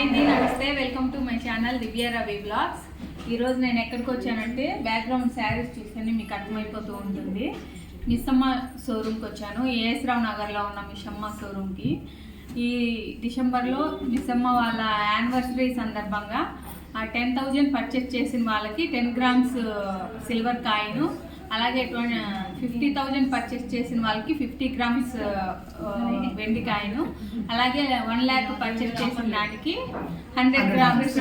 Hi అండి, నమస్తే. Welcome to my channel Divya Ravi blogs. ఈరోజు నేను ఎక్కడికి వచ్చానంటే బ్యాక్గ్రౌండ్ శారీస్ చూస్తేనే మీకు అర్థమైపోతూ ఉంటుంది. మిస్సమ్మ షోరూమ్కి వచ్చాను. ఏఎస్ రావు నగర్లో ఉన్న మిస్సమ్మ షోరూమ్కి. ఈ డిసెంబర్లో మిస్సమ్మ వాళ్ళ యానివర్సరీ సందర్భంగా 10,000 పర్చేస్ చేసిన వాళ్ళకి 10 గ్రామ్స్ సిల్వర్ కాయిన్, అలాగే 50,000 పర్చేస్ చేసిన వాళ్ళకి 50 గ్రామ్స్ వెండి కాయిన్, అలాగే 1 lakh పర్చేస్ చేసిన దానికి 100 గ్రామ్స్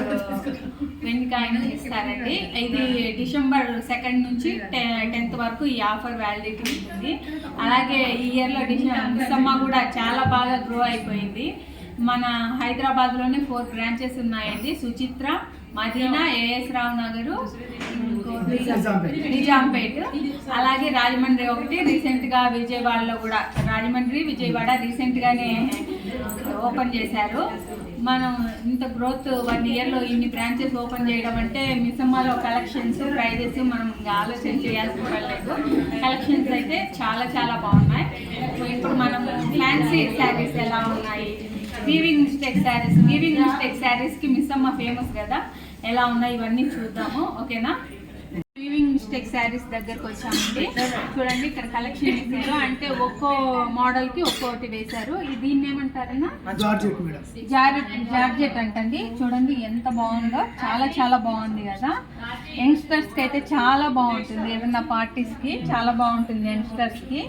వెండి కాయిన్ ఇస్తారండి. ఇది డిసెంబర్ 2 నుంచి 10th వరకు ఈ ఆఫర్ వ్యాలిడిటీ ఉంటుంది. అలాగే ఈ ఇయర్లో మిస్సమ్మ కూడా చాలా బాగా గ్రో అయిపోయింది. మన హైదరాబాద్లోనే 4 బ్రాంచెస్ ఉన్నాయండి. సుచిత్ర, మదీనా, ఏఎస్ రావు నగరు, నిజాంపేట్, అలాగే రాజమండ్రి ఒకటి. రీసెంట్గా విజయవాడలో కూడా రాజమండ్రి, విజయవాడ రీసెంట్గానే ఓపెన్ చేశారు. మనం ఇంత గ్రోత్ 1 ఇయర్లో ఇన్ని బ్రాంచెస్ ఓపెన్ చేయడం అంటే మిస్సమ్మలో కలెక్షన్స్, ప్రైజెస్ మనం ఇంకా ఆలోచన చేయాల్సిన పర్లేదు. కలెక్షన్స్ అయితే చాలా చాలా బాగున్నాయి. ఇప్పుడు మనం ఫ్యాన్సీ శారీస్ ఎలా ఉన్నాయి, వీవింగ్ మిస్టేక్ శారీస్కి మిస్సమ్మ ఫేమస్ కదా, ఎలా ఉన్నాయి ఇవన్నీ చూద్దాము. ఓకేనా? వీవింగ్ మిస్టేక్ శారీస్ దగ్గరకు వచ్చామండి. చూడండి, ఇక్కడ కలెక్షన్ వేసారు. అంటే ఒక్కో మోడల్కి ఒక్కోటి వేశారు. దీన్ని ఏమంటారన్నా జార్జెట్ అంటండి. చూడండి ఎంత బాగుందో, చాలా చాలా బాగుంది కదా. యంగ్స్టర్స్కి అయితే చాలా బాగుంటుంది. ఏదన్నా పార్టీస్కి చాలా బాగుంటుంది యంగ్స్టర్స్కి.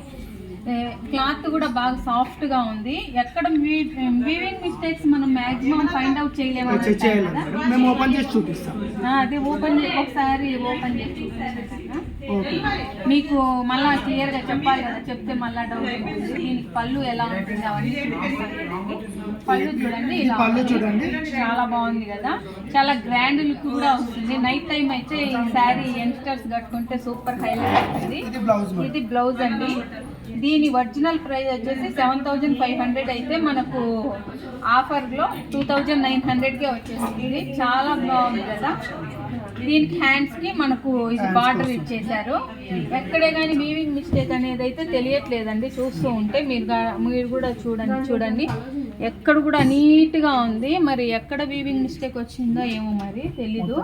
క్లాత్ కూడా బాగా సాఫ్ట్గా ఉంది. ఎక్కడ వీవింగ్ మిస్టేక్స్ మనం మ్యాక్సిమం ఫైండ్ అవుట్ చేయలేము. అది ఒకసారి ఓపెన్ చేసి మీకు మళ్ళీ క్లియర్గా చెప్పాలి కదా, చెప్తే మళ్ళీ డౌట్ ఉంటుంది. దీనికి పళ్ళు ఎలా ఉంటుంది అవన్నీ పళ్ళు చూడండి, చూడండి చాలా బాగుంది కదా. చాలా గ్రాండ్ లుక్ కూడా వస్తుంది. నైట్ టైం అయితే ఈ శారీ యంగ్స్టర్స్ కట్టుకుంటే సూపర్ హైలైట్ అవుతుంది. ఇది బ్లౌజ్ అండి. దీని ఒరిజినల్ ప్రైస్ వచ్చేసి 7,500 అయితే మనకు ఆఫర్లో 2,900కే వచ్చేస్తుంది. చాలా బాగుంది కదా. దీనికి హ్యాండ్స్కి మనకు ఇది బార్డర్ ఇచ్చేసారు. ఎక్కడే కానీ వీవింగ్ మిస్టేక్ అనేది అయితే తెలియట్లేదండి. చూస్తూ ఉంటే మీరు కూడా చూడండి ఎక్కడ కూడా నీట్గా ఉంది. మరి ఎక్కడ వీవింగ్ మిస్టేక్ వచ్చిందో ఏమో మరి తెలీదు.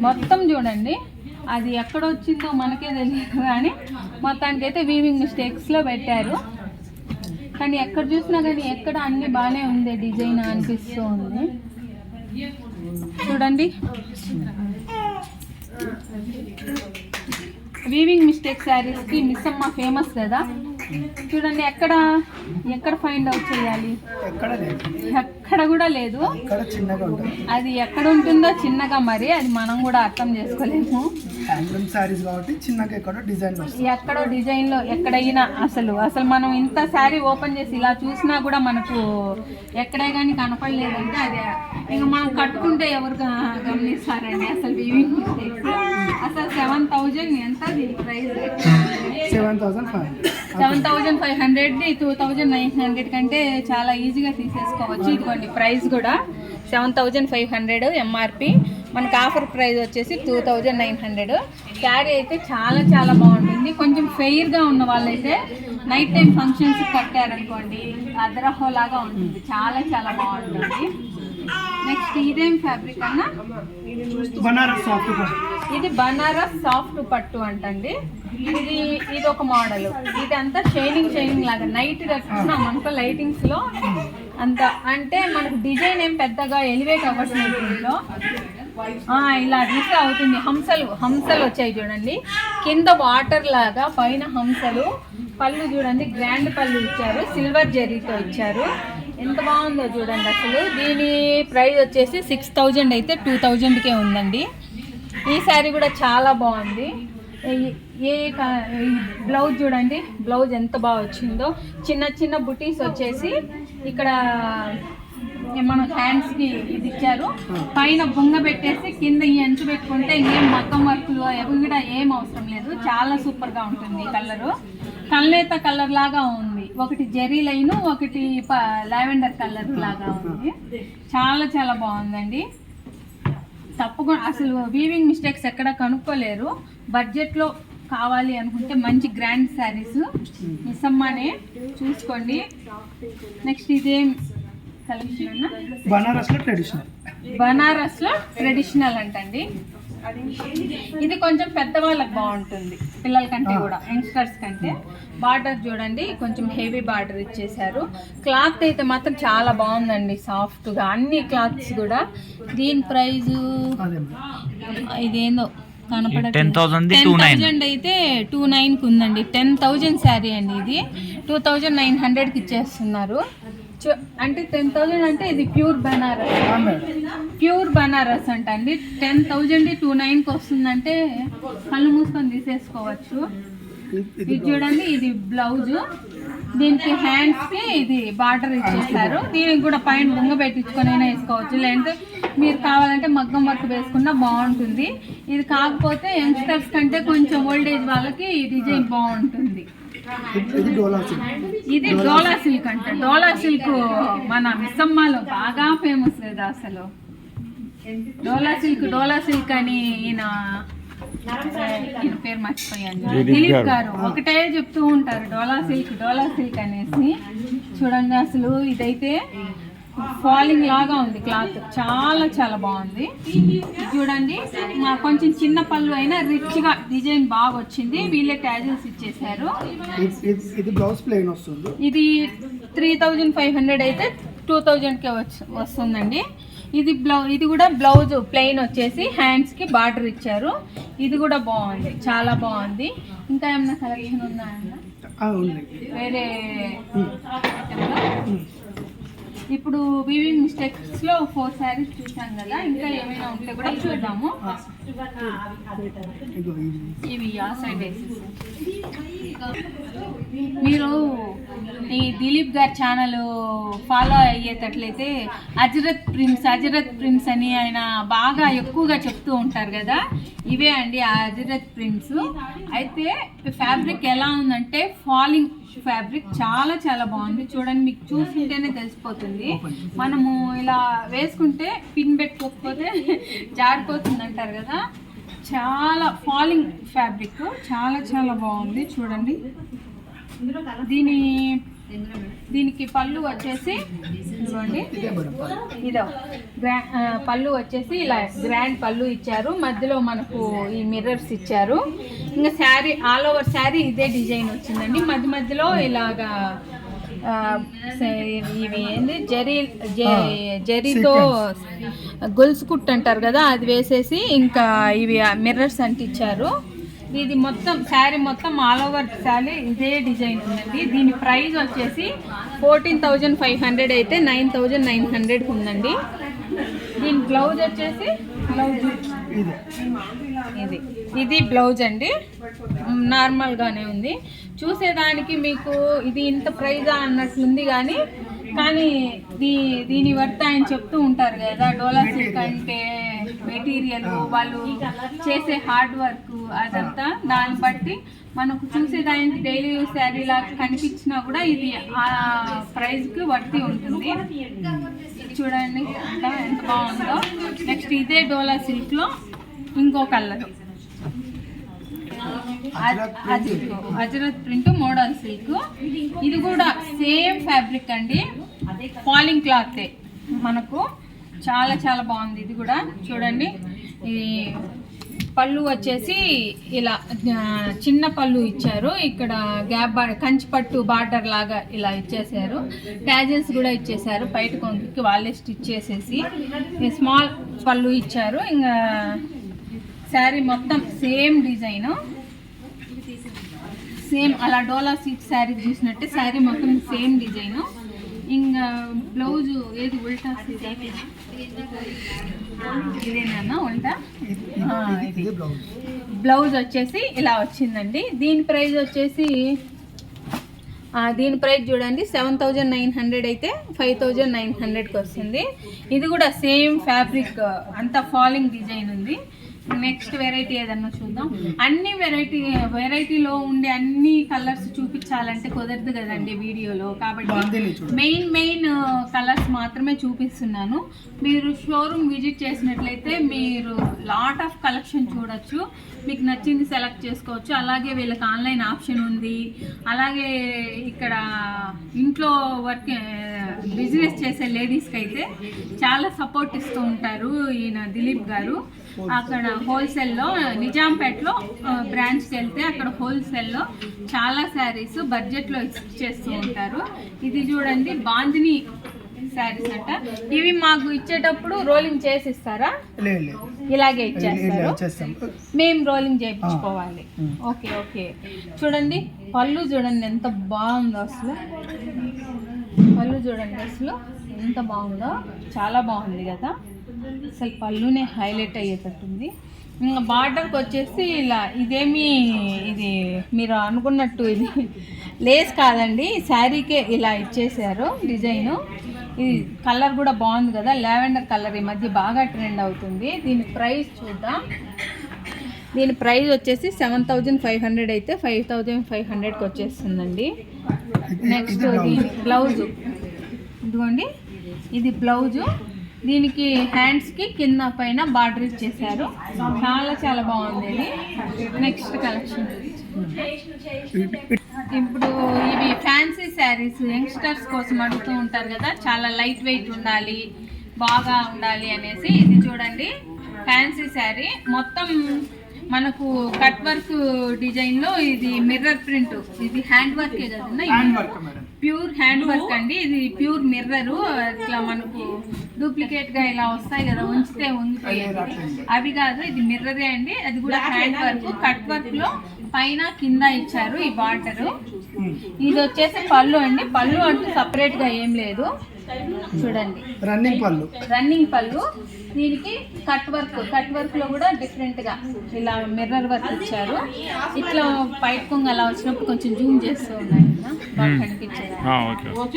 మొత్తం చూడండి, అది ఎక్కడ వచ్చిందో మనకే తెలియదు, కానీ మొత్తానికి అయితే వీవింగ్ మిస్టేక్స్లో పెట్టారు. కానీ ఎక్కడ చూసినా కానీ ఎక్కడ అన్ని బాగానే ఉంది, డిజైన్ అనిపిస్తూ ఉంది. చూడండి, వీవింగ్ మిస్టేక్ శారీస్కి మిస్సమ్మ ఫేమస్ కదా. చూడండి, ఎక్కడ ఫైండ్ అవుట్ చేయాలి, ఎక్కడ కూడా లేదు. అది ఎక్కడ ఉంటుందో చిన్నగా, మరి అది మనం కూడా అర్థం చేసుకోలేము. ఎక్కడో డిజైన్లో ఎక్కడైనా అసలు మనం ఇంత శారీ ఓపెన్ చేసి ఇలా చూసినా కూడా మనకు ఎక్కడే కానీ కనపడలేదంటే అది ఇంకా మనం కట్టుకుంటే ఎవరు గమనిస్తారండి. అసలు వీవింగ్ మిస్టేక్స్ అసలు 7,000 ఎంత దీని ప్రైస్? 7,500ది 2,900 కంటే చాలా ఈజీగా తీసేసుకోవచ్చు. ఇదిగోండి ప్రైస్ కూడా 7,500 ఎంఆర్పి. మనకు ఆఫర్ ప్రైస్ వచ్చేసి 2,900. శారీ అయితే చాలా చాలా బాగుంటుంది. కొంచెం ఫెయిర్గా ఉన్న వాళ్ళైతే నైట్ టైం ఫంక్షన్స్ కట్టారనుకోండి, అదరహో లాగా ఉంటుంది. చాలా చాలా బాగుంటుంది. నెక్స్ట్ ఇదేం ఫ్యాబ్రిక్ అన్నా? ఇది బనారస్ సాఫ్ట్ పట్టు అంటండి. ఇది ఒక మోడల్. ఇది అంతా షైనింగ్ లాగా నైట్ కట్టుకున్నాం అనుకో లైటింగ్స్ లో అంత, అంటే మనకు డిజైన్ ఏం పెద్దగా ఎలివేట్ అవ్వట్లేదు. దీంట్లో ఇలా తీస్తే అవుతుంది. హంసలు వచ్చాయి చూడండి, కింద వాటర్ లాగా, పైన హంసలు. పళ్ళు చూడండి, గ్రాండ్ పళ్ళు ఇచ్చారు, సిల్వర్ జరీతో ఇచ్చారు. ఎంత బాగుందో చూడండి అసలు. దీని ప్రైస్ వచ్చేసి 6,000 అయితే 2,000కే ఉందండి. ఈ శారీ కూడా చాలా బాగుంది. బ్లౌజ్ చూడండి, బ్లౌజ్ ఎంత బాగా వచ్చిందో. చిన్న చిన్న బుటీస్ వచ్చేసి ఇక్కడ మనం హ్యాండ్స్కి ఇది ఇచ్చారు. పైన బొంగ పెట్టేసి కింద ఈ అంచు పెట్టుకుంటే ఇంకేం మగ్గం వర్కులు అవి కూడా ఏం అవసరం లేదు. చాలా సూపర్గా ఉంటుంది. కలరు కల్లేత కలర్ లాగా ఉంది. ఒకటి జెరీ లైన్, ఒకటి లావెండర్ కలర్ లాగా ఉంది. చాలా చాలా బాగుందండి. తప్పకుండా అసలు వీవింగ్ మిస్టేక్స్ ఎక్కడ కనుక్కోలేరు. బడ్జెట్లో కావాలి అనుకుంటే మంచి గ్రాండ్ శారీస్ మిస్సమ్మనే చూసుకోండి. నెక్స్ట్ కలెక్షన్ అన్న బనారస్ లో ట్రెడిషనల్ అంటండి. ఇది కొంచెం పెద్దవాళ్ళకి బాగుంటుంది, పిల్లల కంటే కూడా, యంగ్స్టర్స్ కంటే. బార్డర్ చూడండి, కొంచెం హెవీ బార్డర్ ఇచ్చేసారు. క్లాత్ అయితే మాత్రం చాలా బాగుందండి, సాఫ్ట్గా అన్ని క్లాత్స్ కూడా. దీని ప్రైజు ఇదేందో కనపడదు, 10,000 అయితే 29కి ఉందండి. 10,000 శారీ అండి, ఇది 2,900కి ఇచ్చేస్తున్నారు. అంటే 10,000 అంటే ఇది ప్యూర్ బనారస్ అంటండి. 10,000 29కి వస్తుందంటే కళ్ళు మూసుకొని తీసేసుకోవచ్చు. ఇది చూడండి, ఇది బ్లౌజ్, దీనికి హ్యాండ్స్ కి ఇది బార్డర్ ఇచ్చేసారు. దీనికి కూడా పైన బొంగ పెట్టించుకొని అయినా వేసుకోవచ్చు, లేదంటే మీరు కావాలంటే మగ్గం వర్క్ వేసుకున్నా బాగుంటుంది. ఇది కాకపోతే యంగ్స్టర్స్ కంటే కొంచెం ఓల్డ్ ఏజ్ వాళ్ళకి ఈ డిజైన్ బాగుంటుంది. ఇది డోలా సిల్క్ అంటే, డోలా సిల్క్ మన మిస్సమ్మలో బాగా ఫేమస్ కదా అసలు. డోలా సిల్క్ అని ఈయన పేరు మర్చిపోయాను, దిలీప్ గారు ఒకటే చెప్తూ ఉంటారు డోలా సిల్క్ అనేసి. చూడండి అసలు ఇదైతే ఫాలింగ్ లాగా ఉంది, క్లాత్ చాలా చాలా బాగుంది. చూడండి, కొంచెం చిన్న పళ్ళు అయినా రిచ్ గా డిజైన్ బాగా వచ్చింది. వీళ్ళే ట్యాజెస్ ఇచ్చేసారు. ఇది 3,500 అయితే 2,000కే వస్తుందండి. ఇది కూడా బ్లౌజ్ ప్లెయిన్ వచ్చేసి హ్యాండ్స్ కి బార్డర్ ఇచ్చారు. ఇది కూడా బాగుంది, చాలా బాగుంది. ఇంకా ఏమన్నా కలెక్షన్ ఉన్నాయన్నా వేరే ఇప్పుడు వీవింగ్ మిస్టేక్స్ లో 4 శారీస్ చూసాం కదా, ఇంకా ఏమైనా ఉంటే కూడా చూద్దాము. ఇవి ఆ సైడ్ వేసేసి మీరు ఈ దిలీప్ గారి ఛానల్ ఫాలో అయ్యేటట్లయితే అజరత్ ప్రింట్స్ అని ఆయన బాగా ఎక్కువగా చెప్తూ ఉంటారు కదా, ఇవే అండి ఆ అజరత్ ప్రింట్స్. అయితే ఫ్యాబ్రిక్ ఎలా ఉందంటే ఫాలింగ్ ఫ్యాబ్రిక్ చాలా చాలా బాగుంది. చూడండి, మీకు చూస్తుంటేనే తెలిసిపోతుంది. మనము ఇలా వేసుకుంటే పిన్ పెట్టుకోకపోతే జారిపోతుంది అంటారు కదా, చాలా ఫాలింగ్ ఫ్యాబ్రిక్, చాలా చాలా బాగుంది. చూడండి, దీనికి పళ్ళు వచ్చేసి చూడండి, ఇదో పళ్ళు వచ్చేసి ఇలా గ్రాండ్ పళ్ళు ఇచ్చారు. మధ్యలో మనకు ఈ మిర్రర్స్ ఇచ్చారు. ఇంకా శారీ ఆల్ ఓవర్ శారీ ఇదే డిజైన్ వచ్చిందండి. మధ్యలో ఇలాగా ఇవి ఏంది జరీతో గొలుసు కుట్టు అంటారు కదా, అది వేసేసి ఇంకా ఇవి మిర్రర్స్ అంటించారు. ఇది మొత్తం శారీ మొత్తం ఆల్ ఓవర్ శారీ ఇదే డిజైన్ ఉందండి. దీని ప్రైస్ వచ్చేసి 14,500 అయితే 9,900కి ఉందండి. దీని బ్లౌజ్ వచ్చేసి ఇది బ్లౌజ్ అండి, నార్మల్గానే ఉంది. చూసేదానికి మీకు ఇది ఇంత ప్రైజా అన్నట్లుంది, కానీ దీని వర్త్ ఆయన చెప్తూ ఉంటారు కదా, డోలా సిల్క్ అంటే మెటీరియల్, వాళ్ళు చేసే హార్డ్ వర్క్, అదంతా దాన్ని బట్టి మనకు చూసేదానికి డైలీ యూస్ శారీ లాగా కనిపించినా కూడా ఇది ఆ ప్రైస్కి వర్తి ఉంటుంది. చూడండి ఎంత బాగుందో. నెక్స్ట్ ఇదే డోలా సిల్క్లో ఇంకో కలర్ అజరత్ ప్రింట్ మోడల్ సిల్క్. ఇది కూడా సేమ్ ఫ్యాబ్రిక్ అండి, ఫాలింగ్ క్లాతే మనకు చాలా చాలా బాగుంది. ఇది కూడా చూడండి, ఈ పళ్ళు వచ్చేసి ఇలా చిన్న పళ్ళు ఇచ్చారు. ఇక్కడ గ్యాప్ కంచి పట్టు బార్డర్ లాగా ఇలా ఇచ్చేసారు. ట్యాజెస్ కూడా ఇచ్చేసారు, బయట కొంచెం వాళ్ళే స్టిచ్ చేసేసి స్మాల్ పళ్ళు ఇచ్చారు. ఇంకా శారీ మొత్తం సేమ్ డిజైన్, సేమ్ అలా డోలా సిల్క్ శారీ చూసినట్టే శారీ మొత్తం సేమ్ డిజైన్. ఇంకా బ్లౌజ్ ఏది ఉల్టా ఇదేనా ఉల్టా, ఇది బ్లౌజ్ వచ్చేసి ఇలా వచ్చిందండి. దీని ప్రైస్ వచ్చేసి చూడండి 7,900 అయితే 5,900కి వస్తుంది. ఇది కూడా సేమ్ ఫ్యాబ్రిక్, అంతా ఫాలింగ్ డిజైన్ ఉంది. నెక్స్ట్ వెరైటీ ఏదన్నా చూద్దాం. అన్ని వెరైటీలో ఉండే అన్ని కలర్స్ చూపించాలంటే కుదరదు కదండి వీడియోలో, కాబట్టి మెయిన్ కలర్స్ మాత్రమే చూపిస్తున్నాను. మీరు షోరూమ్ విజిట్ చేసినట్లయితే మీరు లాట్ ఆఫ్ కలెక్షన్ చూడొచ్చు, మీకు నచ్చింది సెలెక్ట్ చేసుకోవచ్చు. అలాగే వీళ్ళకి ఆన్లైన్ ఆప్షన్ ఉంది. అలాగే ఇక్కడ ఇంట్లో వర్క్ బిజినెస్ చేసే లేడీస్కి అయితే చాలా సపోర్ట్ ఇస్తూ ఉంటారు ఈయన దిలీప్ గారు. అక్కడ హోల్సేల్లో నిజాంపేటలో బ్రాంచ్కి వెళ్తే అక్కడ హోల్సేల్లో చాలా శారీస్ బడ్జెట్లో ఇచ్చేస్తూ ఉంటారు. ఇది చూడండి బాందిని శారీస్ అంట. ఇవి మాకు ఇచ్చేటప్పుడు రోలింగ్ చేసి ఇస్తారా? ఇలాగే ఇచ్చేస్తారు, మేము రోలింగ్ చేయించుకోవాలి. Okay okay. చూడండి పళ్ళు చూడండి ఎంత బాగుందో, అసలు పళ్ళు చూడండి అసలు ఎంత బాగుందో, చాలా బాగుంది కదా. అసలు పళ్ళునే హైలైట్ అయ్యేటట్టుంది. ఇంకా బార్డర్కి వచ్చేసి ఇలా ఇదేమి ఇది మీరు అనుకున్నట్టు ఇది లేస్ కాదండి, శారీకే ఇలా ఇచ్చేసారు డిజైను. ఇది కలర్ కూడా బాగుంది కదా, లావెండర్ కలర్ ఈ మధ్య బాగా ట్రెండ్ అవుతుంది. దీని ప్రైస్ చూద్దాం. దీని ప్రైస్ వచ్చేసి 7,500 అయితే 5,500కి వచ్చేస్తుందండి. నెక్స్ట్ దీని బ్లౌజు ఇదిగోండి, ఇది బ్లౌజు. దీనికి హ్యాండ్స్కి కింద పైన బార్డర్ ఇచ్చేసారు, చాలా బాగుంది ఇది. నెక్స్ట్ కలెక్షన్ ఇప్పుడు ఇవి ఫ్యాన్సీ శారీస్ యంగ్స్టర్స్ కోసం అడుగుతూ ఉంటారు కదా, చాలా లైట్ వెయిట్ ఉండాలి, బాగా ఉండాలి అనేసి. ఇది చూడండి ఫ్యాన్సీ శారీ, మొత్తం మనకు కట్ వర్క్ డిజైన్లో ఇది మిర్రర్ ప్రింట్. ఇది హ్యాండ్ వర్కే కదండి, ప్యూర్ హ్యాండ్ వర్క్ అండి. ఇది ప్యూర్ మిర్రరు. ఇట్లా మనకు డూప్లికేట్గా ఇలా వస్తాయి కదా, ఉంచితే ఉంగిపోయేది, అవి కాదు, ఇది మిర్రరే అండి. అది కూడా హ్యాండ్ వర్క్, కట్ వర్క్లో పైన కింద ఇచ్చారు ఈ బార్డరు. ఇది వచ్చేసి పళ్ళు అండి. పళ్ళు అంటూ సపరేట్గా ఏం లేదు, చూడండి రన్నింగ్ పళ్ళు. దీనికి కట్ వర్క్ లో కూడా డిఫరెంట్ గా ఇలా మిర్రర్ వర్క్ ఇచ్చారు. ఇట్లా పైట్ కొంగు అలా వచ్చినప్పుడు కొంచెం జూమ్ చేస్తూ ఉన్నాయి బాగా కనిపించేది.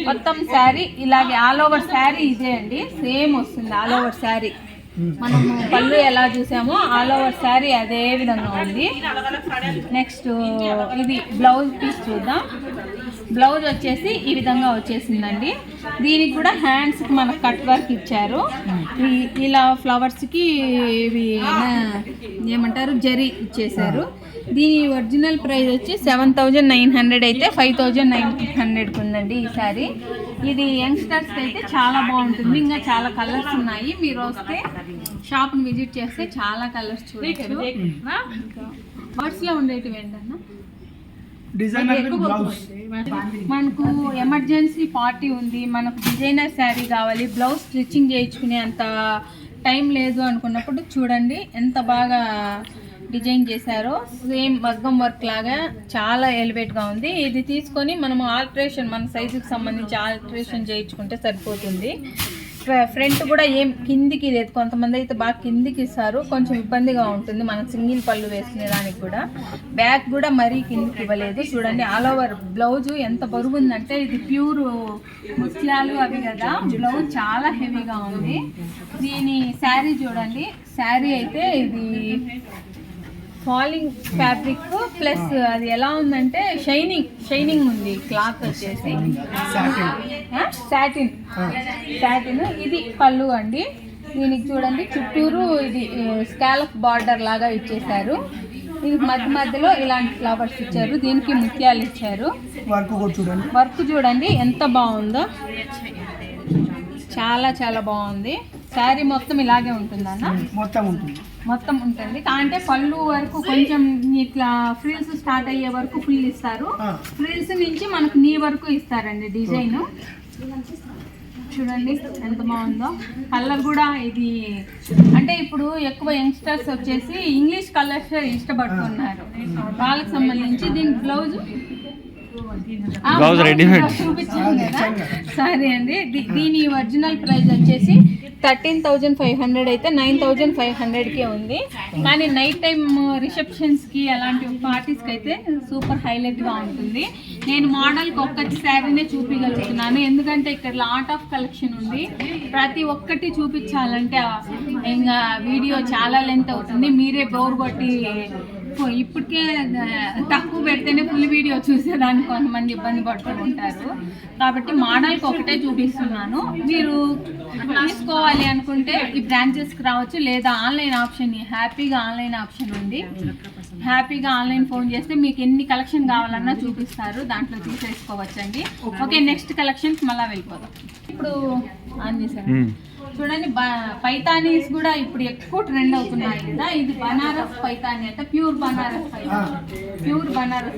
మొత్తం శారీ ఇలాగే ఆల్ ఓవర్ శారీ ఇదే అండి, సేమ్ వస్తుంది ఆల్ ఓవర్ శారీ. మనము పళ్ళు ఎలా చూసామో ఆల్ ఓవర్ శారీ అదే విధంగా ఉంది. నెక్స్ట్ ఇది బ్లౌజ్ పీస్ చూద్దాం. బ్లౌజ్ వచ్చేసి ఈ విధంగా వచ్చేసిందండి. దీనికి కూడా హ్యాండ్స్కి మనకు కట్ వర్క్ ఇచ్చారు. ఇలా ఫ్లవర్స్కి ఇవి ఏమంటారు జరీ ఇచ్చేసారు. దీని ఒరిజినల్ ప్రైస్ వచ్చి 7,900 అయితే 5,900కి ఉందండి ఈ సారీ. ఇది యంగ్స్టర్స్కి అయితే చాలా బాగుంటుంది. ఇంకా చాలా కలర్స్ ఉన్నాయి, మీరు వస్తే షాప్ని విజిట్ చేస్తే చాలా కలర్స్ చూడొచ్చు. బర్డ్స్లో ఉండేటివి ఏంటన్నా, మనకు ఎమర్జెన్సీ పార్టీ ఉంది, మనకు డిజైనర్ శారీ కావాలి, బ్లౌజ్ స్టిచ్చింగ్ చేయించుకునే అంత టైం లేదు అనుకున్నప్పుడు చూడండి ఎంత బాగా డిజైన్ చేశారో. సేమ్ మగ్గం వర్క్ లాగా చాలా ఎలివేట్గా ఉంది. ఇది తీసుకొని మనము ఆల్ట్రేషన్ మన సైజుకి సంబంధించి ఆల్ట్రేషన్ చేయించుకుంటే సరిపోతుంది. ఫ్రంట్ కూడా ఏం కిందికి లేదు, కొంతమంది అయితే బాగా కిందికి ఇస్తారు, కొంచెం ఇబ్బందిగా ఉంటుంది మనం సింగిల్ పళ్ళు వేసుకునే దానికి కూడా. బ్యాక్ కూడా మరీ కిందికి ఇవ్వలేదు. చూడండి ఆల్ ఓవర్ బ్లౌజు ఎంత బరువు ఉందంటే, ఇది ప్యూర్ ముత్యాలు అవి కదా, బ్లౌజ్ చాలా హెవీగా ఉంది. దీని శారీ చూడండి, శారీ అయితే ఇది ఫాలింగ్ ఫ్యాబ్రిక్ ప్లస్ అది ఎలా ఉందంటే షైనింగ్ ఉంది. క్లాత్ వచ్చేసి సాటిన్. ఇది పళ్ళు అండి. దీనికి చూడండి చుట్టూరు ఇది స్కాలప్ బార్డర్ లాగా ఇచ్చేసారు. ఇది మధ్యలో ఇలాంటి ఫ్లవర్స్ ఇచ్చారు, దీనికి ముత్యాలు ఇచ్చారు. వర్క్ చూడండి ఎంత బాగుందో, చాలా బాగుంది. శారీ మొత్తం ఇలాగే ఉంటుందన్న, మొత్తం ఉంటుంది. అంటే పళ్ళు వరకు కొంచెం ఇట్లా ఫ్రిల్స్ స్టార్ట్ అయ్యే వరకు ఫుల్ ఇస్తారు, ఫ్రిల్స్ నుంచి మనకు నీ వరకు ఇస్తారండి డిజైన్. చూడండి ఎంత బాగుందో. కలర్ కూడా ఇది అంటే ఇప్పుడు ఎక్కువ యంగ్స్టర్స్ వచ్చేసి ఇంగ్లీష్ కలర్స్ ఇష్టపడుతున్నారు, వాళ్ళకి సంబంధించి. దీని బ్లౌజ్ బ్లౌజ్ రెడీమేడ్ చూపించాను కదా, సరే అండి. దీని ఒరిజినల్ ప్రైస్ వచ్చేసి 13,500 అయితే 9,500కే ఉంది. కానీ నైట్ టైం రిసెప్షన్స్కి అలాంటి పార్టీస్కి అయితే సూపర్ హైలైట్గా ఉంటుంది. నేను మోడల్కి ఒక్కటి శారీనే చూపించగలుగుతున్నాను, ఎందుకంటే ఇక్కడ లాట్ ఆఫ్ కలెక్షన్ ఉంది. ప్రతి ఒక్కటి చూపించాలంటే ఇంకా వీడియో చాలా లెంత్ అవుతుంది, మీరే బోర్ కొట్టి ఇప్పటికే తక్కువ పెడితేనే ఫుల్ వీడియో చూసేదానికి కొంతమంది ఇబ్బంది పడుతూ ఉంటారు. కాబట్టి మోడల్కి ఒకటే చూపిస్తున్నాను. మీరు తీసుకోవాలి అనుకుంటే ఈ బ్రాంచెస్కి రావచ్చు, లేదా ఆన్లైన్ ఆప్షన్, హ్యాపీగా ఆన్లైన్ ఆప్షన్ ఉంది. హ్యాపీగా ఆన్లైన్ ఫోన్ చేస్తే మీకు ఎన్ని కలెక్షన్ కావాలన్నా చూపిస్తారు, దాంట్లో తీసేసుకోవచ్చండి. ఓకే, నెక్స్ట్ కలెక్షన్కి మళ్ళీ వెళ్ళిపోదాం. ఇప్పుడు ఆన్ చేశాను చూడండి, పైతానీస్ కూడా ఇప్పుడు ఎక్కువ ట్రెండ్ అవుతున్నాయి కదా. ఇది బనారస్ పైతానీ అంటే ప్యూర్ బనారస్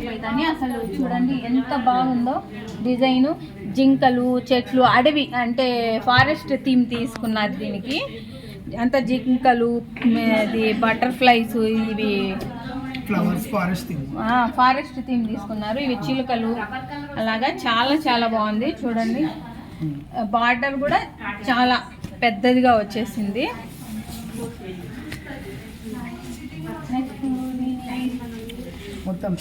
పైతానీ. అసలు చూడండి ఎంత బాగుందో డిజైను. జింకలు, చెట్లు, అడవి అంటే ఫారెస్ట్ థీమ్ తీసుకున్నారు దీనికి. అంత జింకలు, ఇది బటర్ఫ్లైస్, ఇవి ఫారెస్ట్ థీమ్ తీసుకున్నారు. ఇవి చిలుకలు, అలాగా చాలా చాలా బాగుంది. చూడండి, బార్డర్ కూడా చాలా పెద్దదిగా వచ్చేసింది. మొత్తం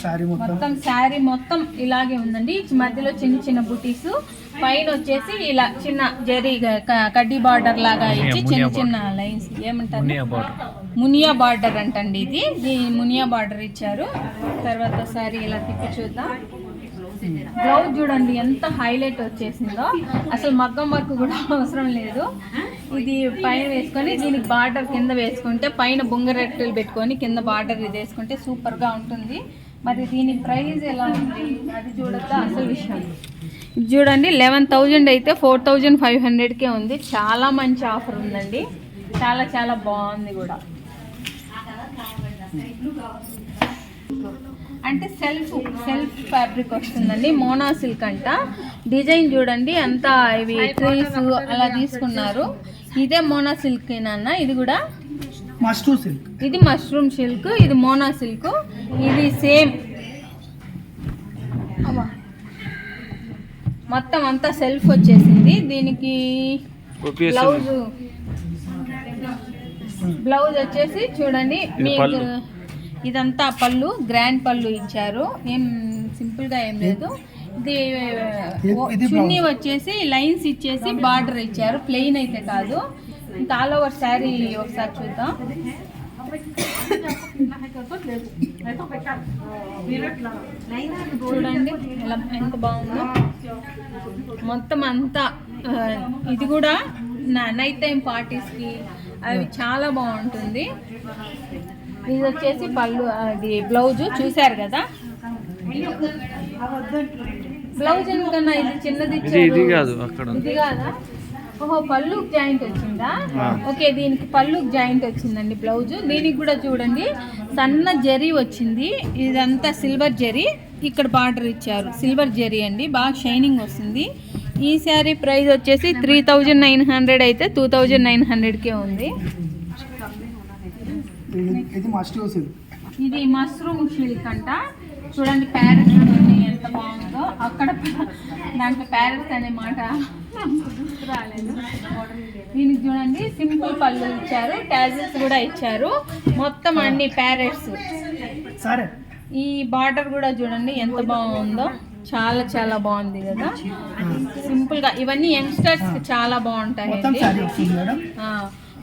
శారీ మొత్తం ఇలాగే ఉందండి. మధ్యలో చిన్న చిన్న బుటీస్, పైన వచ్చేసి ఇలా చిన్న జరీ కడ్డీ బార్డర్ లాగా ఇచ్చి చిన్న చిన్న లైన్స్, ఏమంటారు మునియా బార్డర్ అంటండి. ఇది మునియా బార్డర్ ఇచ్చారు. తర్వాత శారీ ఇలా తిప్పి చూద్దాం. బ్లౌజ్ చూడండి ఎంత హైలైట్ వచ్చేసిందో, అసలు మగ్గం వర్క్ కూడా అవసరం లేదు. ఇది పైన వేసుకొని దీనికి బార్డర్ కింద వేసుకుంటే, పైన బొంగరెట్టులు పెట్టుకొని కింద బార్డర్ ఇది వేసుకుంటే సూపర్గా ఉంటుంది. మరి దీని ప్రైస్ ఎలా ఉంది అది చూడొద్దా అసలు విషయం. ఇది చూడండి, 11,000 అయితే 4,500కే ఉంది. చాలా మంచి ఆఫర్ ఉందండి, చాలా చాలా బాగుంది కూడా. అంటే సెల్ఫ్ ఫ్యాబ్రిక్ వస్తుందండి, మోనా సిల్క్ అంట. డిజైన్ చూడండి అంతా ఇవి ట్రీస్ అలా తీసుకున్నారు. ఇదే మోనా సిల్క్ ఏనా? ఇది కూడా మష్రూమ్ సిల్క్. ఇది మష్రూమ్ సిల్క్, ఇది మోనా సిల్క్. ఇది సేమ్ మొత్తం అంతా సెల్ఫ్ వచ్చేసింది. దీనికి బ్లౌజ్ వచ్చేసి చూడండి మీకు ఇదంతా పళ్ళు, గ్రాండ్ పళ్ళు ఇచ్చారు, ఏం సింపుల్గా ఏం లేదు. ఇది చున్నీ వచ్చేసి లైన్స్ ఇచ్చేసి బార్డర్ ఇచ్చారు, ప్లెయిన్ అయితే కాదు. ఇంకా ఆల్ ఓవర్ శారీ ఒకసారి చూద్దాం. చూడండి ఎలా ఎంత బాగుందో. మొత్తం అంతా ఇది కూడా నైట్ టైం పార్టీస్కి అవి చాలా బాగుంటుంది. ఇది వచ్చేసి పళ్ళు, అది బ్లౌజ్ చూసారు కదా. బ్లౌజ్ ఎందుకన్నా ఇది చిన్నది ఇచ్చారు, ఇది కాదా? ఓహో, పళ్ళు జాయింట్ వచ్చిందా? ఓకే, దీనికి పళ్ళు జాయింట్ వచ్చిందండి బ్లౌజ్. దీనికి కూడా చూడండి సన్న జరీ వచ్చింది, ఇదంతా సిల్వర్ జరీ. ఇక్కడ బార్డర్ ఇచ్చారు, సిల్వర్ జరీ అండి, బాగా షైనింగ్ వస్తుంది. ఈ శారీ ప్రైస్ వచ్చేసి 3,900 అయితే 2,900కే ఉంది. ఇది మష్రూమ్ సిల్క్ అంట. చూడండి ప్యారెట్స్ ఎంత బాగుందో. అక్కడ దాంట్లో ప్యారెట్స్ అనే మాట రాలేదు. దీనికి చూడండి సింపుల్ పళ్ళు ఇచ్చారు, ట్యాజెస్ కూడా ఇచ్చారు, మొత్తం అన్ని ప్యారెట్స్. ఈ బార్డర్ కూడా చూడండి ఎంత బాగుందో, చాలా చాలా బాగుంది కదా. సింపుల్ గా ఇవన్నీ యంగ్స్టర్స్ చాలా బాగుంటాయి.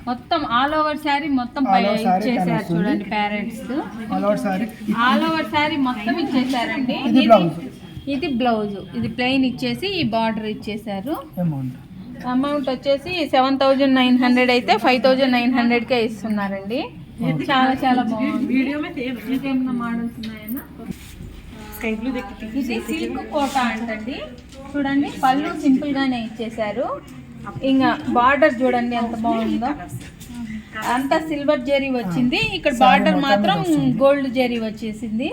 మొత్తం ఆల్ ఓవర్ శారీ మొత్తం ఇచ్చేసారు చూడండి ప్యారెంట్స్. ఆల్ ఓవర్ శారీ మొత్తం ఇచ్చేసారండి. ఇది బ్లౌజ్, ఇది ప్లెయిన్ ఇచ్చేసి ఈ బార్డర్ ఇచ్చేసారు. అమౌంట్ వచ్చేసి 7,900 అయితే 5,900కే ఇస్తున్నారండి. చాలా చాలా బాగుంది. ఇంకేమైనా మోడల్స్ ఉన్నాయన్నా? ఇది సిల్క్ కోట అంటండి. చూడండి పళ్ళు సింపుల్ గానే ఇచ్చేసారు. ఇంకా బార్డర్ చూడండి ఎంత బాగుందో, అంతా సిల్వర్ జరీ వచ్చింది. ఇక్కడ బార్డర్ మాత్రం గోల్డ్ జరీ వచ్చేసింది.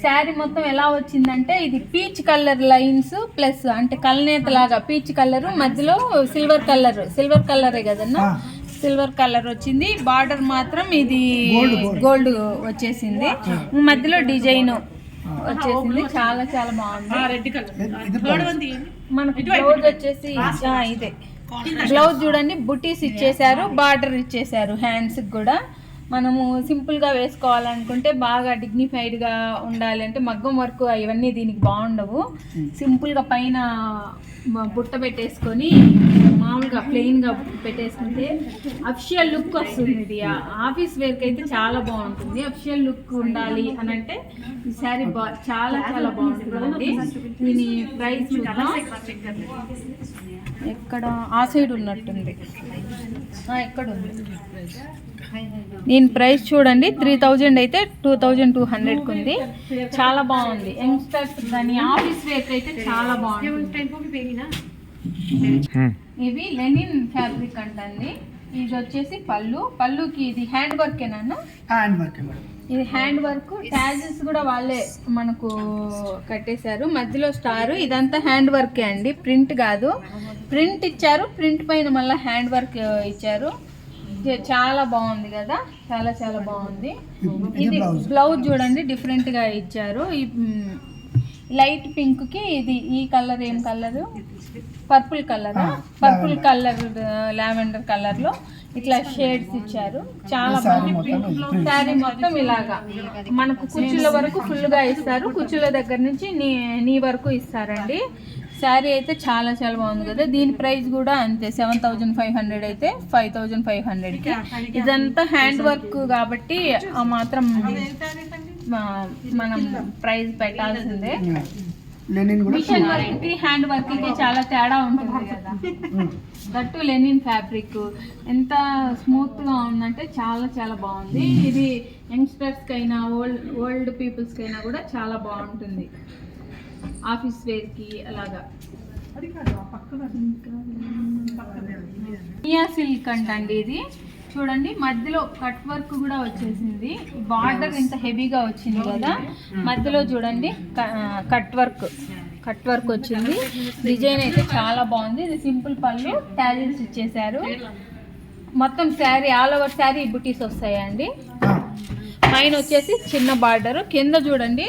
శారీ మొత్తం ఎలా వచ్చిందంటే ఇది పీచ్ కలర్ లైన్స్ ప్లస్ అంటే కల్నేత లాగా పీచ్ కలర్, మధ్యలో సిల్వర్ కలరే కదన్నా, సిల్వర్ కలర్ వచ్చింది. బార్డర్ మాత్రం ఇది గోల్డ్ వచ్చేసింది. మధ్యలో డిజైన్ వచ్చేసింది, చాలా చాలా బాగుంది. మనకు బ్లౌజ్ వచ్చేసి ఇదే బ్లౌజ్ చూడండి, బుటీస్ ఇచ్చేసారు, బార్డర్ ఇచ్చేసారు. హ్యాండ్స్ కూడా మనము సింపుల్గా వేసుకోవాలనుకుంటే, బాగా డిగ్నిఫైడ్గా ఉండాలంటే మగ్గం వర్క్ ఇవన్నీ దీనికి బాగుండవు. సింపుల్గా పైన బుట్ట పెట్టేసుకొని మామూలుగా ప్లెయిన్గా పెట్టేసుకుంటే అఫిషియల్ లుక్ వస్తుంది. ఇది ఆఫీస్ వేర్కి అయితే చాలా బాగుంటుంది. అఫిషియల్ లుక్ ఉండాలి అని అంటే ఈ శారీ చాలా చాలా బాగుంటుందండి. దీని ప్రైస్ చూద్దాం. ఎక్కడ ఆ సైడ్ ఉన్నట్టుంది, ఎక్కడ ఉంది దీని ప్రైస్ చూడండి. 3000 అయితే 2200కి ఉంది. చాలా బాగుంది. యంగ్స్టర్స్ కానీ ఆఫీస్ వేర్ అయితే చాలా బాగుంటుంది. ఇవి లెనిన్ ఫ్యాబ్రిక్ అంటండి. ఇది వచ్చేసి పళ్ళుకి ఇది హ్యాండ్ వర్కేనా? Hand work. ఇది హ్యాండ్ వర్క్, ట్యాజెస్ కూడా వాళ్ళే మనకు కట్టేశారు, మధ్యలో స్టార్. ఇదంతా హ్యాండ్ వర్కే అండి, ప్రింట్ కాదు. ప్రింట్ ఇచ్చారు, ప్రింట్ పైన మళ్ళీ హ్యాండ్ వర్క్ ఇచ్చారు. చాలా బాగుంది కదా, చాలా చాలా బాగుంది. ఇది బ్లౌజ్ చూడండి, డిఫరెంట్ గా ఇచ్చారు. ఈ లైట్ పింక్ కి ఇది ఈ కలర్ ఏం colour? Purple colour. Purple colour lavender colour లో ఇట్లా షేడ్స్ ఇచ్చారు. చాలా బాగుంది. శారీ మొత్తం ఇలాగా మనకు కుచ్చుల వరకు ఫుల్ గా ఇస్తారు, కుచ్చుల దగ్గర నుంచి నీ వరకు ఇస్తారండి. శారీ అయితే చాలా చాలా బాగుంది కదా. దీని ప్రైస్ కూడా అంతే, 7500 అయితే 5500కి. ఇదంతా హ్యాండ్ వర్క్ కాబట్టి ఆ మాత్రం మనం ప్రైస్ పెట్టాల్సిందే. మిషన్ వర్క్ కి హ్యాండ్ వర్క్ కి చాలా తేడా ఉంటుంది కదా. దట్టు లెనిన్ ఫ్యాబ్రిక్ ఎంత స్మూత్ గా ఉందంటే చాలా చాలా బాగుంది. ఇది యంగ్స్టర్స్ కైనా ఓల్డ్ పీపుల్స్ కైనా కూడా చాలా బాగుంటుంది, ఆఫీస్ వేర్ కి అలాగా. మియా సిల్క్ అంటండి ఇది. చూడండి మధ్యలో కట్ వర్క్ కూడా వచ్చేసింది. బార్డర్ ఇంత హెవీగా వచ్చింది కదా, మధ్యలో చూడండి కట్ వర్క్ వచ్చింది. డిజైన్ అయితే చాలా బాగుంది. ఇది సింపుల్ పళ్ళు, టాజిల్స్ ఇచ్చేసారు. మొత్తం శారీ ఆల్ ఓవర్ శారీ బుటీస్ వస్తాయండి. పైన వచ్చేసి చిన్న బార్డర్, కింద చూడండి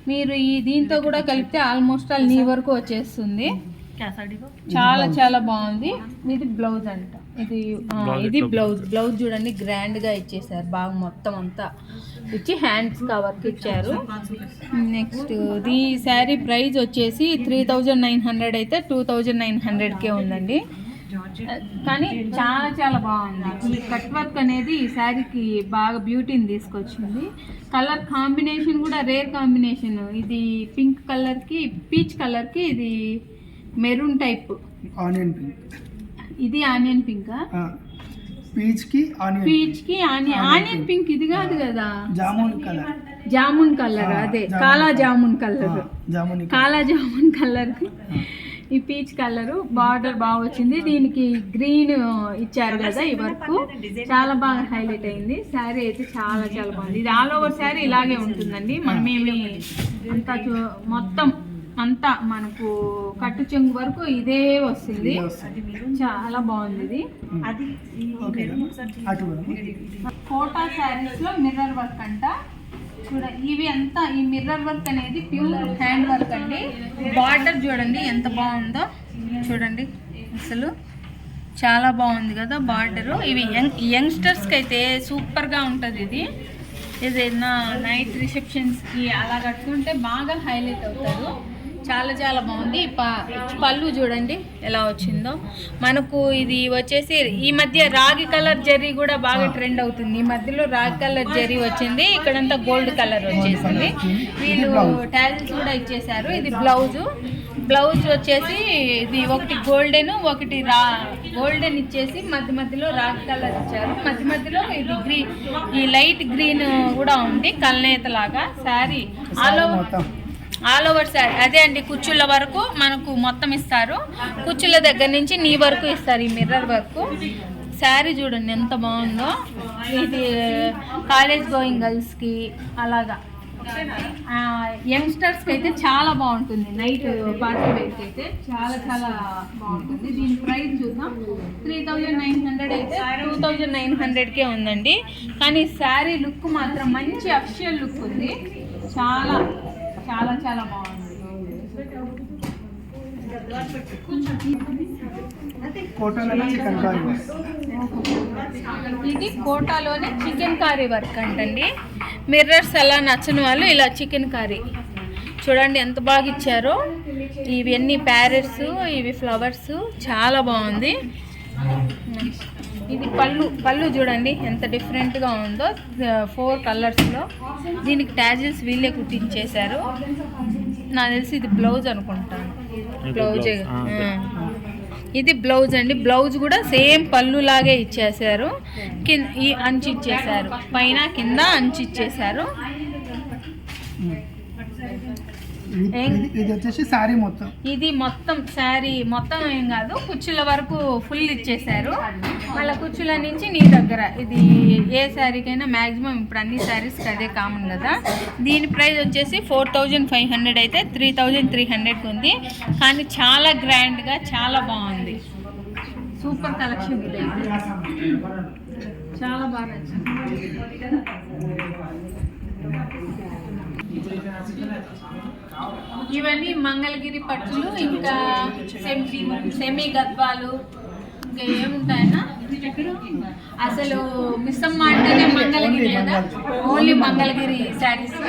మీరు ఈ దీంతో కూడా కలిపితే ఆల్మోస్ట్ ఆల్ నీ వరకు వచ్చేస్తుంది. చాలా చాలా బాగుంది. ఇది బ్లౌజ్ అంట, ఇది బ్లౌజ్ చూడండి గ్రాండ్ గా ఇచ్చేసారు, బాగా మొత్తం అంతా ఇచ్చి హ్యాండ్స్ కవర్కి ఇచ్చారు. నెక్స్ట్ ఈ శారీ ప్రైస్ వచ్చేసి 3900 అయితే 2900కే ఉందండి. కానీ చాలా చాలా బాగుంది. ఈ కట్ వర్క్ అనేది ఈ శారీకి బాగా బ్యూటీని తీసుకొచ్చింది. కలర్ కాంబినేషన్ కూడా రేర్ కాంబినేషన్. ఇది పింక్ కలర్కి పీచ్ కలర్కి ఇది మెరూన్ టైప్, ఆనియన్ పింక్. ఇది ఆనియన్ పింక్, పీచ్ కి ఆనియన్ పింక్. ఇది కాదు కదా, జామున్ కలర్. అదే కాలా జామున్ కలర్ కి ఈ పీచ్ కలర్ బార్డర్ బాగా వచ్చింది. దీనికి గ్రీన్ ఇచ్చారు కదా, ఈ వర్క్ చాలా బాగా హైలైట్ అయింది. శారీ అయితే చాలా చాలా బాగుంది. ఇది ఆల్ ఓవర్ శారీ ఇలాగే ఉంటుందండి. మనమేమి అంతా మొత్తం అంతా మనకు కట్టు చెంగు వరకు ఇదే వస్తుంది. చాలా బాగుంది. ఇది కోటా శారీస్ లో మిర్రర్ వర్క్ అంట. ఇవి అంతా ఈ మిర్రర్ వర్క్ అనేది ప్యూర్ హ్యాండ్ వర్క్ అండి. బార్డర్ చూడండి ఎంత బాగుందో, చూడండి అసలు చాలా బాగుంది కదా బార్డరు. ఇవి యంగ్స్టర్స్కి అయితే సూపర్గా ఉంటుంది. ఇది ఏదైనా నైట్ రిసెప్షన్స్కి అలా కట్టుకుంటే బాగా హైలైట్ అవుతారు. చాలా చాలా బాగుంది. పళ్ళు చూడండి ఎలా వచ్చిందో. మనకు ఇది వచ్చేసి ఈ మధ్య రాగి కలర్ జరీ కూడా బాగా ట్రెండ్ అవుతుంది. ఈ మధ్యలో రాగి కలర్ జరీ వచ్చింది, ఇక్కడంతా గోల్డ్ కలర్ వచ్చేసింది. వీళ్ళు టాజిల్స్ కూడా ఇచ్చేసారు. ఇది బ్లౌజ్ వచ్చేసి ఇది ఒకటి గోల్డెన్ ఒకటి గోల్డెన్ ఇచ్చేసి మధ్యలో రాగి కలర్ ఇచ్చారు. మధ్యలో ఇది ఈ లైట్ గ్రీన్ కూడా ఉంది, కల్నేత లాగా. శారీ ఆల్ ఓవర్ శారీ అదే అండి. కుచ్చుల వరకు మనకు మొత్తం ఇస్తారు, కుచ్చుల దగ్గర నుంచి నీ వరకు ఇస్తారు ఈ మిర్రర్ వర్క్. శారీ చూడండి ఎంత బాగుందో. ఇది కాలేజ్ గోయింగ్ గర్ల్స్కి అలాగా, యంగ్స్టర్స్కి అయితే చాలా బాగుంటుంది. నైట్ పార్టీ వేర్కి అయితే చాలా చాలా బాగుంటుంది. దీని ప్రైస్ చూద్దాం. 3900 అయితే 2900కే ఉందండి. కానీ శారీ లుక్ మాత్రం మంచి అఫిషియల్ లుక్ ఉంది. చాలా చాలా చాలా బాగుంది. కోటాలోనే చికెన్ కర్రీ వర్క్. ఇది కోటాలోనే చికెన్ కర్రీ వర్క్ అంటండి. మిర్రర్స్ అలా నచ్చని వాళ్ళు ఇలా చికెన్ కర్రీ చూడండి ఎంత బాగా ఇచ్చారో. ఇవన్నీ ప్యారెట్స్, ఇవి ఫ్లవర్స్, చాలా బాగుంది. ఇది పళ్ళు చూడండి ఎంత డిఫరెంట్గా ఉందో, 4 కలర్స్లో. దీనికి ట్యాజిల్స్ వీళ్ళే కుట్టించేశారు. నాకు తెలిసి ఇది బ్లౌజ్ అనుకుంటాను. బ్లౌజ్ ఇది బ్లౌజ్ అండి. బ్లౌజ్ కూడా సేమ్ పళ్ళు లాగే ఇచ్చేసారు. ఈ అంచు ఇచ్చేసారు, పైన కింద అంచు ఇచ్చేసారు. ఇది వచ్చేసి శారీ మొత్తం. ఇది మొత్తం శారీ మొత్తం ఏం కాదు, కుచ్చుల వరకు ఫుల్ ఇచ్చేసారు. మళ్ళీ కుచ్చుల నుంచి నీ దగ్గర. ఇది ఏ శారీకైనా మ్యాక్సిమం ఇప్పుడు అన్ని శారీస్కి అదే కామన్ కదా. దీని ప్రైస్ వచ్చేసి 4500 అయితే 3300 ఉంది. కానీ చాలా గ్రాండ్గా చాలా బాగుంది. సూపర్ కలెక్షన్ ఇది, చాలా బాగా నచ్చింది. ఇవన్నీ మంగళగిరి పట్టులు, ఇంకా సెమీ గద్వాలు, ఇంకా ఏముంటాయన్నా. అసలు మిస్సమ్మ అంటేనే మంగళగిరి కదా, ఓన్లీ మంగళగిరి శారీస్.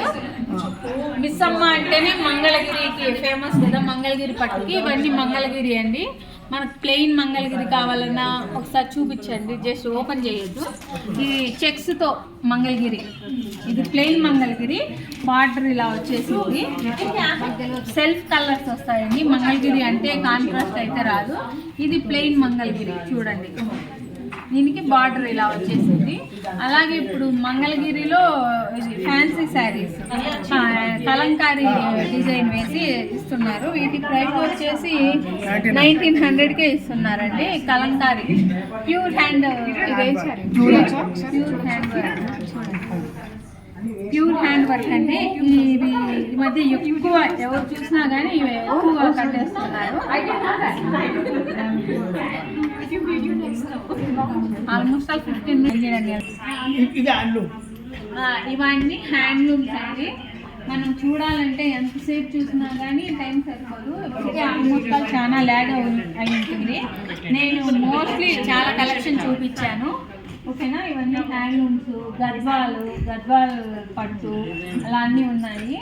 మిస్సమ్మ అంటేనే మంగళగిరికి ఫేమస్ కదా, మంగళగిరి పట్టుకి. ఇవన్నీ మంగళగిరి అండి. మనకు ప్లెయిన్ మంగళగిరి కావాలన్నా ఒకసారి చూపించండి, జస్ట్ ఓపెన్ చేయొద్దు. ఈ చెక్స్తో మంగళగిరి, ఇది ప్లెయిన్ మంగళగిరి. బార్డర్ ఇలా వచ్చేసింది, సెల్ఫ్ కలర్స్ వస్తాయండి. మంగళగిరి అంటే కాంట్రాస్ట్ అయితే రాదు. ఇది ప్లెయిన్ మంగళగిరి చూడండి, దీనికి బార్డర్ ఇలా వచ్చేసింది. అలాగే ఇప్పుడు మంగళగిరిలో ఇది ఫ్యాన్సీ శారీస్ కలంకారీ డిజైన్ వేసి ఇస్తున్నారు. వీటి ప్రైస్ వచ్చేసి 1900కే ఇస్తున్నారండి. Kalamkari pure hand, pure hand work అండి. ఇవి ఈ మధ్య ఎక్కువ ఎవరు చూసినా కానీ ఇవి ఎక్కువగా కట్టేస్తున్నారు. ఆల్మోస్ట్ 15 ఇవన్నీ హ్యాండ్లూమ్స్ అండి. మనం చూడాలంటే ఎంతసేపు చూసినా కానీ టైం సరిపోదు. ఇప్పటికే ఆల్మోస్ట్ చాలా ల్యాగ్ అయి ఉంటుంది. నేను మోస్ట్లీ చాలా కలెక్షన్ చూపించాను, ఓకేనా. ఇవన్నీ హ్యాండ్లూమ్స్, గద్వాల్ పట్టు అలా అన్నీ ఉన్నాయి.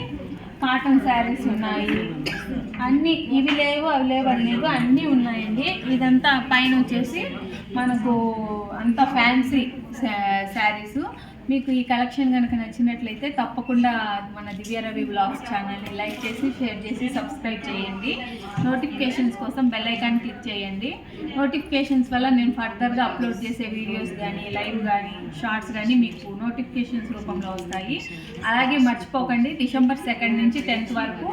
కాటన్ శారీస్ ఉన్నాయి, అన్నీ. ఇవి లేవు అవి లేవు అని లేవు, అన్నీ ఉన్నాయండి. ఇదంతా పైన వచ్చేసి మనకు అంతా ఫ్యాన్సీ శారీస్. మీకు ఈ కలెక్షన్ కనుక నచ్చినట్లయితే తప్పకుండా మన దివ్యరవి బ్లాగ్స్ ఛానల్ని లైక్ చేసి, షేర్ చేసి, సబ్స్క్రైబ్ చేయండి. నోటిఫికేషన్స్ కోసం బెల్ ఐకాన్ క్లిక్ చేయండి. నోటిఫికేషన్స్ వల్ల నేను ఫర్దర్గా అప్లోడ్ చేసే వీడియోస్ కానీ, లైవ్ కానీ, షార్ట్స్ కానీ మీకు నోటిఫికేషన్స్ రూపంలో వస్తాయి. అలాగే మర్చిపోకండి, December 2 నుంచి 10th వరకు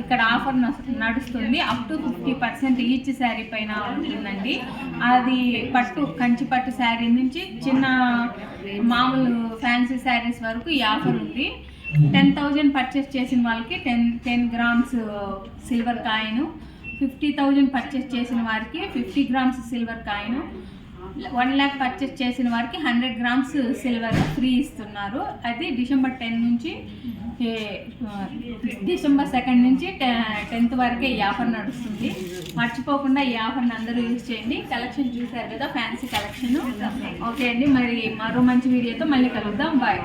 ఇక్కడ ఆఫర్ నడుస్తుంది. అప్ టు 50% ఈచ్ శారీ పైన ఉంటుందండి. అది పట్టు, కంచి పట్టు శారీ నుంచి చిన్న మామూలు ఫ్యాన్సీ శారీస్ వరకు ఈ ఆఫర్ ఉంది. 10,000 పర్చేస్ చేసిన వాళ్ళకి 10 grams సిల్వర్ కాయిన్, 50,000 పర్చేస్ చేసిన వారికి 50 grams silver coin, 1 lakh purchase చేసిన వారికి 100 grams సిల్వర్ ఫ్రీ ఇస్తున్నారు. అది December 10 నుంచి December 2 నుంచి 10th వరకే ఈ ఆఫర్ నడుస్తుంది. మర్చిపోకుండా ఈ ఆఫర్ని అందరూ యూజ్ చేయండి. కలెక్షన్ చూసారు కదా, ఫ్యాన్సీ కలెక్షన్. ఓకే అండి, మరి మరో మంచి వీడియోతో మళ్ళీ కలుద్దాం. బాయ్.